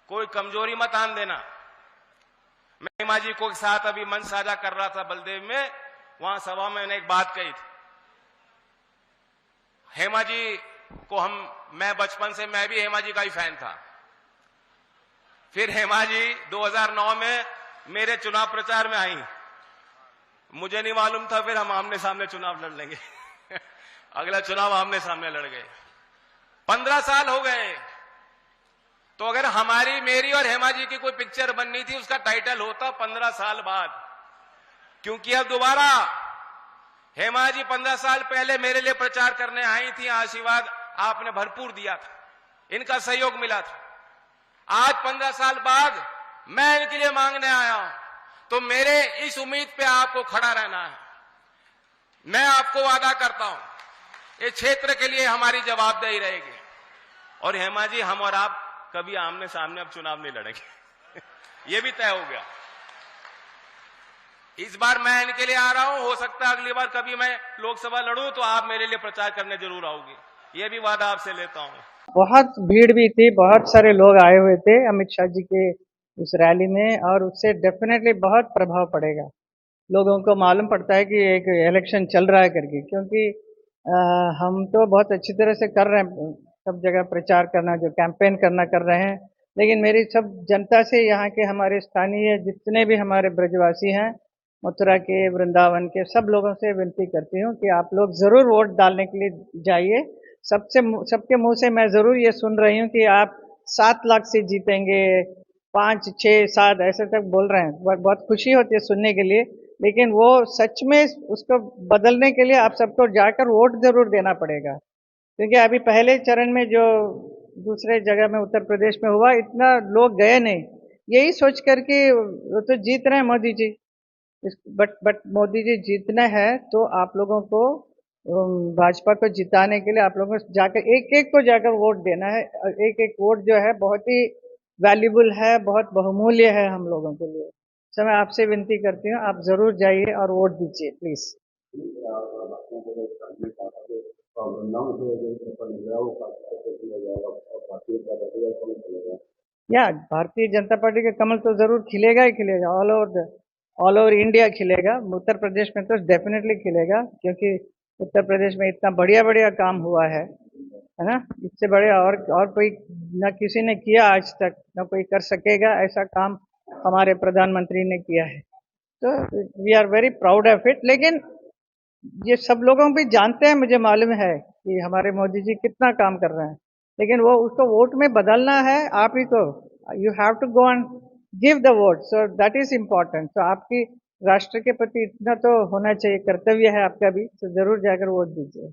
कोई कमजोरी मत आन देना। मैं हेमा जी को साथ अभी मंच साझा कर रहा था बलदेव में, वहां सभा में मैंने एक बात कही थी। हेमा जी को मैं बचपन से मैं भी हेमा जी का ही फैन था। फिर हेमा जी 2009 में मेरे चुनाव प्रचार में आई, मुझे नहीं मालूम था फिर हम आमने सामने चुनाव लड़ लेंगे। अगला चुनाव आमने सामने लड़ गए। 15 साल हो गए। तो अगर हमारी, मेरी और हेमा जी की कोई पिक्चर बननी थी, उसका टाइटल होता 15 साल बाद। क्योंकि अब दोबारा हेमा जी 15 साल पहले मेरे लिए प्रचार करने आई थी, आशीर्वाद आपने भरपूर दिया था, इनका सहयोग मिला था। आज 15 साल बाद मैं इनके लिए मांगने आया हूं, तो मेरे इस उम्मीद पे आपको खड़ा रहना है। मैं आपको वादा करता हूं, इस क्षेत्र के लिए हमारी जवाबदेही रहेगी। और हेमा जी, हम और आप कभी आमने सामने अब चुनाव नहीं लड़ेंगे। ये भी तय हो गया। इस बार मैं इनके लिए आ रहा हूं, हो सकता है अगली बार कभी मैं लोकसभा लड़ूं तो आप मेरे लिए प्रचार करने जरूर आओगे, ये भी वादा आपसे लेता हूं। बहुत भीड़ भी थी, बहुत सारे लोग आए हुए थे अमित शाह जी के उस रैली में, और उससे डेफिनेटली बहुत प्रभाव पड़ेगा। लोगों को मालूम पड़ता है कि एक इलेक्शन चल रहा है करके, क्योंकि हम तो बहुत अच्छी तरह से कर रहे हैं, सब जगह प्रचार करना, जो कैंपेन करना कर रहे हैं। लेकिन मेरी सब जनता से, यहाँ के हमारे स्थानीय जितने भी हमारे ब्रजवासी हैं, मथुरा के, वृंदावन के, सब लोगों से विनती करती हूँ कि आप लोग जरूर वोट डालने के लिए जाइए। सबके मुंह से मैं जरूर ये सुन रही हूँ कि आप 7 लाख से जीतेंगे, 5, 6, 7 ऐसे तक बोल रहे हैं। बहुत खुशी होती है सुनने के लिए, लेकिन वो सच में उसको बदलने के लिए आप सबको जाकर वोट जरूर देना पड़ेगा। क्योंकि अभी पहले चरण में जो दूसरे जगह में उत्तर प्रदेश में हुआ, इतना लोग गए नहीं, यही सोच कर कि वो तो जीत रहे हैं मोदी जी। बट मोदी जी जीतने हैं तो आप लोगों को भाजपा को जिताने के लिए आप लोगों को जाकर एक एक को जाकर वोट देना है। एक एक वोट जो है बहुत ही वैल्यूबल है, बहुत बहुमूल्य है हम लोगों के लिए। तो मैं आपसे विनती करती हूँ, आप जरूर जाइए और वोट दीजिए प्लीज। या भारतीय जनता पार्टी का कमल तो जरूर खिलेगा ही खिलेगा, all over India खिलेगा। Uttar Pradesh में तो डेफिनेटली खिलेगा, क्योंकि उत्तर प्रदेश में इतना बढ़िया बढ़िया काम हुआ है ना। इससे बड़े और कोई न किसी ने किया आज तक, न कोई कर सकेगा ऐसा काम हमारे प्रधानमंत्री ने किया है। तो we are very proud of it. लेकिन ये सब लोगों भी जानते हैं, मुझे मालूम है कि हमारे मोदी जी कितना काम कर रहे हैं, लेकिन वो उसको वोट में बदलना है आप ही को। You have to go and give the vote, so that is important. तो आपकी राष्ट्र के प्रति इतना तो होना चाहिए, कर्तव्य है आपका भी, तो जरूर जाकर वोट दीजिए।